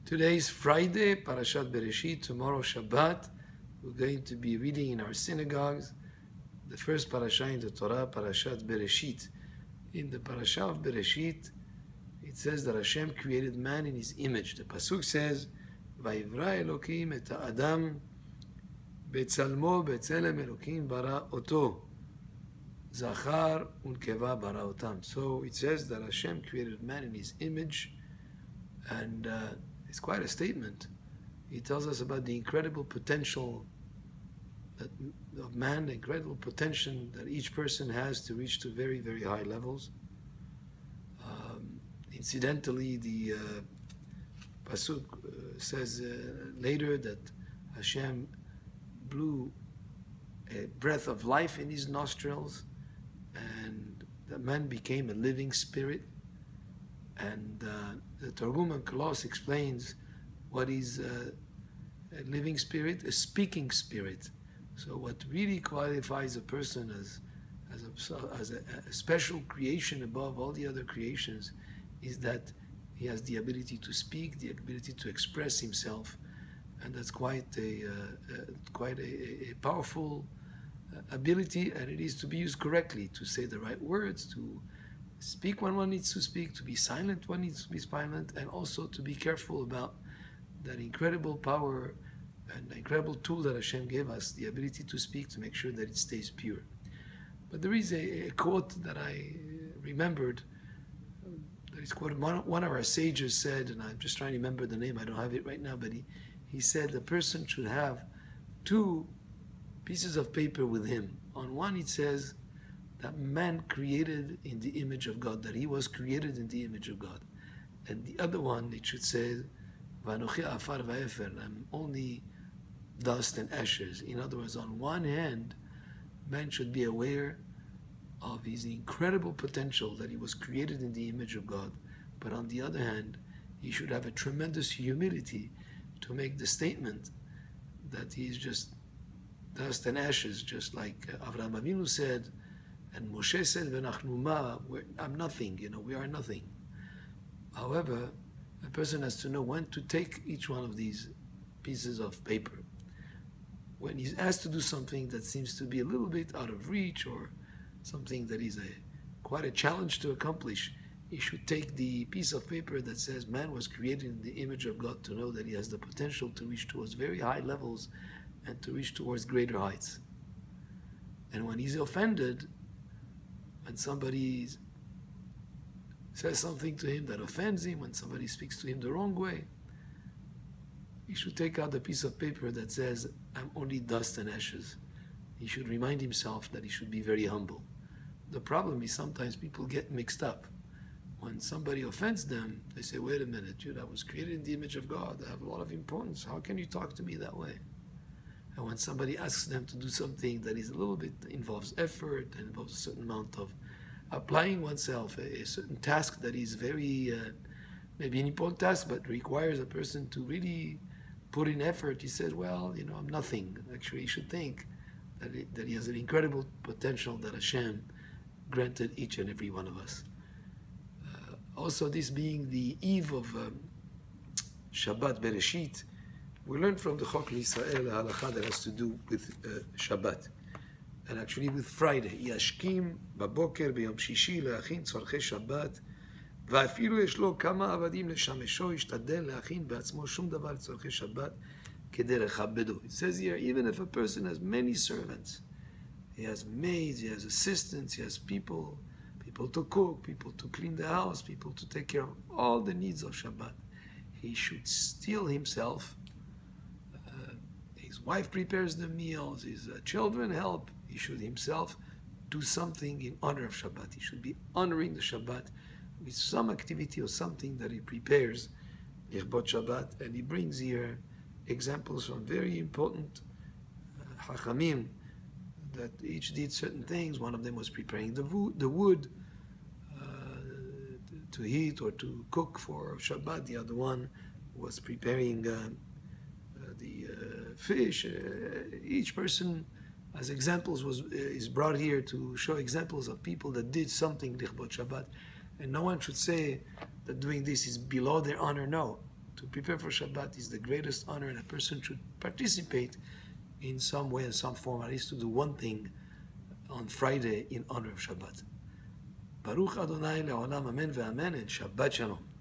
Today is Friday, Parashat Bereshit. Tomorrow, Shabbat. We're going to be reading in our synagogues the first parasha in the Torah, Parashat Bereshit. In the parasha of Bereshit, it says that Hashem created man in His image. The pasuk says, "Vayivra Elokim et Adam betzalmo betzelem Elokim bara oto, zachar unkeva bara otam." So it says that Hashem created man in His image, and it's quite a statement. He tells us about the incredible potential of man, the incredible potential that each person has to reach to very, very high levels. Incidentally, the pasuk says later that Hashem blew a breath of life in his nostrils, and the man became a living spirit. And the Targum and Kolos explains what is a living spirit, a speaking spirit. So what really qualifies a person as a special creation above all the other creations is that he has the ability to speak, the ability to express himself, and that's quite a powerful ability, and it is to be used correctly, to say the right words, to speak when one needs to speak, to be silent when needs to be silent, and also to be careful about that incredible power and the incredible tool that Hashem gave us, the ability to speak, to make sure that it stays pure. But there is a quote that I remembered, that is quoted. One of our sages said, and I'm just trying to remember the name, I don't have it right now, but he said the person should have two pieces of paper with him. On one it says that man created in the image of God, that he was created in the image of God. And the other one, it should say, Vanochi afar va'efer, I'm only dust and ashes. In other words, on one hand, man should be aware of his incredible potential, that he was created in the image of God. But on the other hand, he should have a tremendous humility to make the statement that he is just dust and ashes, just like Avraham Avinu said, and Moshe said, "V'nachnu ma," I'm nothing, we are nothing. However, a person has to know when to take each one of these pieces of paper. When he's asked to do something that seems to be a little bit out of reach, or something that is quite a challenge to accomplish, he should take the piece of paper that says man was created in the image of God, to know that he has the potential to reach towards very high levels and to reach towards greater heights. And when he's offended, when somebody says something to him that offends him, when somebody speaks to him the wrong way, he should take out the piece of paper that says, I'm only dust and ashes. He should remind himself that he should be very humble. The problem is sometimes people get mixed up. When somebody offends them, they say, wait a minute, I was created in the image of God. I have a lot of importance. How can you talk to me that way? And when somebody asks them to do something that is a little bit, involves effort and involves a certain amount of applying oneself, a certain task that is very, maybe an important task, but requires a person to really put in effort, he said, well, I'm nothing. Actually, he should think that he has an incredible potential that Hashem granted each and every one of us. Also, this being the eve of Shabbat Bereshit, we learn from the Chok L'Yisrael a halacha that has to do with Shabbat, and actually with Friday. Yashkim baboker b'yom shishi le'achin tzorchei Shabbat, ואפילו יש לו כמה עבדים לשמשו, ישתדל להכין בעצמו שום דבר לצורכי שבת כדי לכבדו. It says here, even if a person has many servants, he has maids, he has assistants, he has people to cook, people to clean the house, people to take care of all the needs of Shabbat, he should steel himself. His wife prepares the meals, his children help. He should himself do something in honor of Shabbat. He should be honoring the Shabbat with some activity or something that he prepares, Lichbot Shabbat. And he brings here examples from very important Chachamim that each did certain things. One of them was preparing the wood to heat or to cook for Shabbat. The other one was preparing the fish. Each person, as examples, is brought here to show examples of people that did something Lichbot Shabbat. And no one should say that doing this is below their honor. No. To to prepare for Shabbat is the greatest honor, and a person should participate in some way, in some form, at least to do one thing on Friday in honor of Shabbat. Baruch Adonai le'olam, amen ve'amen, and Shabbat Shalom.